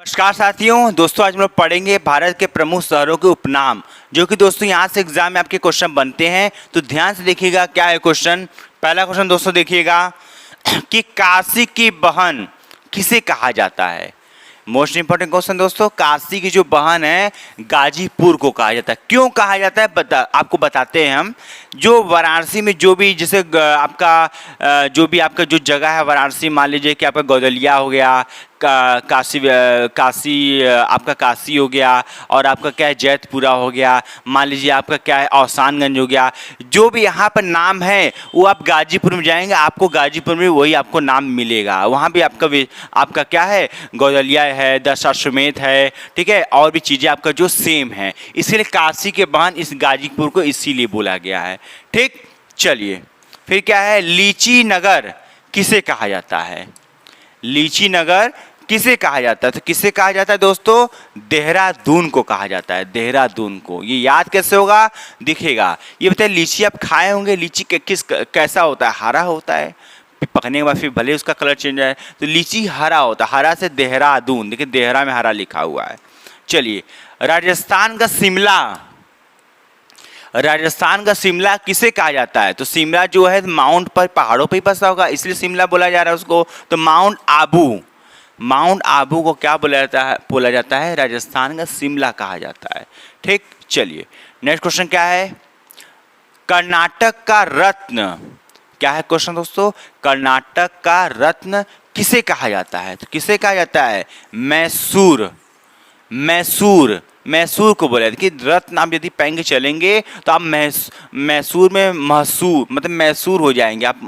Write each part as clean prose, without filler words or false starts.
नमस्कार साथियों, दोस्तों आज हम लोग पढ़ेंगे भारत के प्रमुख शहरों के उपनाम, जो कि दोस्तों यहाँ से एग्जाम में आपके क्वेश्चन बनते हैं। तो ध्यान से देखिएगा क्या है क्वेश्चन। पहला क्वेश्चन दोस्तों देखिएगा कि काशी की बहन किसे कहा जाता है। मोस्ट इंपॉर्टेंट क्वेश्चन दोस्तों, काशी की जो बहन है गाजीपुर को कहा जाता है। क्यों कहा जाता है आपको बताते हैं हम। जो वाराणसी में जो भी जैसे आपका जो जगह है वाराणसी, मान लीजिए कि आपका गौदलिया हो गया, काशी आपका काशी हो गया, और आपका क्या है जैतपुरा हो गया, मान लीजिए आपका क्या है औसानगंज हो गया। जो भी यहाँ पर नाम है वो आप गाजीपुर में जाएंगे, आपको गाजीपुर में वही आपको नाम मिलेगा। वहाँ भी आपका क्या है गौदलिया है, दशाश्वमेध है, ठीक है, और भी चीज़ें आपका जो सेम है। इसीलिए काशी के बहन इस गाजीपुर को इसीलिए बोला गया है। ठीक, चलिए फिर क्या है, लीची नगर किसे कहा जाता है। लीची नगर किसे कहा जाता है, तो किसे कहा जाता है दोस्तों, देहरादून को कहा जाता है। देहरादून को, ये याद कैसे होगा, दिखेगा। ये बताइए, लीची आप खाए होंगे, लीची कैसा होता है, हरा होता है। पकने के बाद फिर भले उसका कलर चेंज है, तो लीची हरा होता है। हरा से देहरादून, देखिए देहरा में हरा लिखा हुआ है। चलिए, राजस्थान का शिमला किसे कहा जाता है, तो शिमला जो है माउंट पर पहाड़ों पर ही बसा होगा, इसलिए शिमला बोला जा रहा है उसको। तो माउंट आबू को क्या बोला जाता है, राजस्थान का शिमला कहा जाता है। ठीक, चलिए नेक्स्ट क्वेश्चन क्या है, कर्नाटक का रत्न क्या है क्वेश्चन दोस्तों, कर्नाटक का रत्न किसे कहा जाता है, तो किसे कहा जाता है, मैसूर को बोला। देखिए रत्न आप यदि पहन चलेंगे तो आप मैसूर में मैसूर हो जाएंगे आप,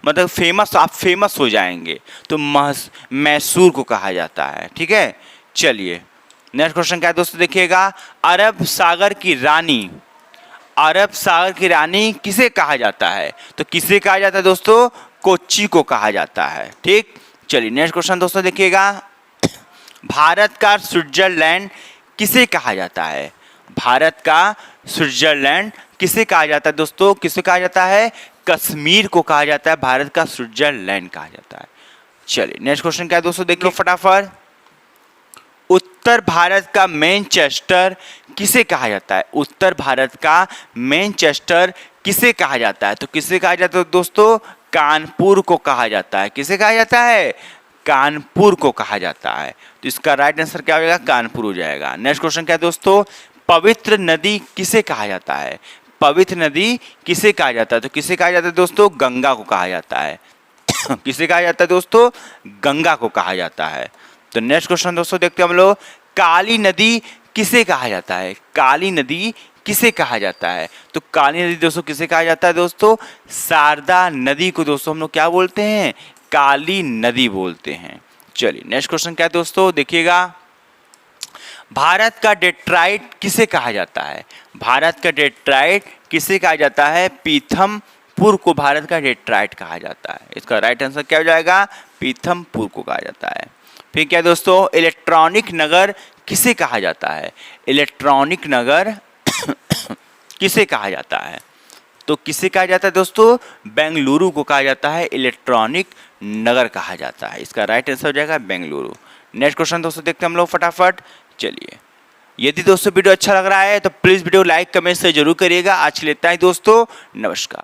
मतलब फेमस हो जाएंगे। तो मैसूर को कहा जाता है। ठीक है, चलिए नेक्स्ट क्वेश्चन क्या है दोस्तों, देखिएगा अरब सागर की रानी किसे कहा जाता है, तो किसे कहा जाता है दोस्तों, कोच्चि को कहा जाता है। ठीक, चलिए नेक्स्ट क्वेश्चन दोस्तों देखिएगा, भारत का स्विट्जरलैंड किसे कहा जाता है। भारत का स्विट्जरलैंड किसे कहा जाता है दोस्तों, किसे कहा जाता है, कश्मीर को कहा जाता है। भारत का स्विट्जरलैंड कहा जाता है। चलिए नेक्स्ट क्वेश्चन क्या है दोस्तों, देखिए फटाफट, उत्तर भारत का मैनचेस्टर किसे कहा जाता है। उत्तर भारत का मैनचेस्टर किसे कहा जाता है, तो किसे कहा जाता है दोस्तों, कानपुर को कहा जाता है। किसे कहा जाता है, कानपुर को कहा जाता है। तो इसका राइट आंसर क्या हो जाएगा, कानपुर हो जाएगा। नेक्स्ट क्वेश्चन क्या है दोस्तों, पवित्र नदी किसे कहा जाता है। पवित्र नदी किसे कहा जाता है, तो किसे कहा जाता है दोस्तों, गंगा को कहा जाता है। किसे कहा जाता है दोस्तों, गंगा को कहा जाता है। तो नेक्स्ट क्वेश्चन दोस्तों देखते हैं हम लोग, काली नदी किसे कहा जाता है। काली नदी किसे कहा जाता है, तो काली नदी दोस्तों किसे कहा जाता है दोस्तों, शारदा नदी को दोस्तों हम लोग क्या बोलते हैं, काली नदी बोलते हैं। चलिए नेक्स्ट क्वेश्चन क्या है दोस्तों, देखिएगा भारत का डेट्राइट किसे कहा जाता है। भारत का डेट्राइट किसे कहा जाता है, पीथमपुर को भारत का डेट्राइट कहा जाता है। इसका राइट आंसर क्या हो जाएगा, पीथमपुर को कहा जाता है। फिर क्या दोस्तों, इलेक्ट्रॉनिक नगर किसे कहा जाता है। इलेक्ट्रॉनिक नगर किसे कहा जाता है, तो किसे कहा जाता है दोस्तों, बेंगलुरु को कहा जाता है, इलेक्ट्रॉनिक नगर कहा जाता है। इसका राइट आंसर हो जाएगा बेंगलुरु। नेक्स्ट क्वेश्चन दोस्तों देखते हैं हम लोग फटाफट। चलिए, यदि दोस्तों वीडियो अच्छा लग रहा है तो प्लीज़ वीडियो लाइक कमेंट से जरूर करिएगा। आज लेता है दोस्तों, नमस्कार।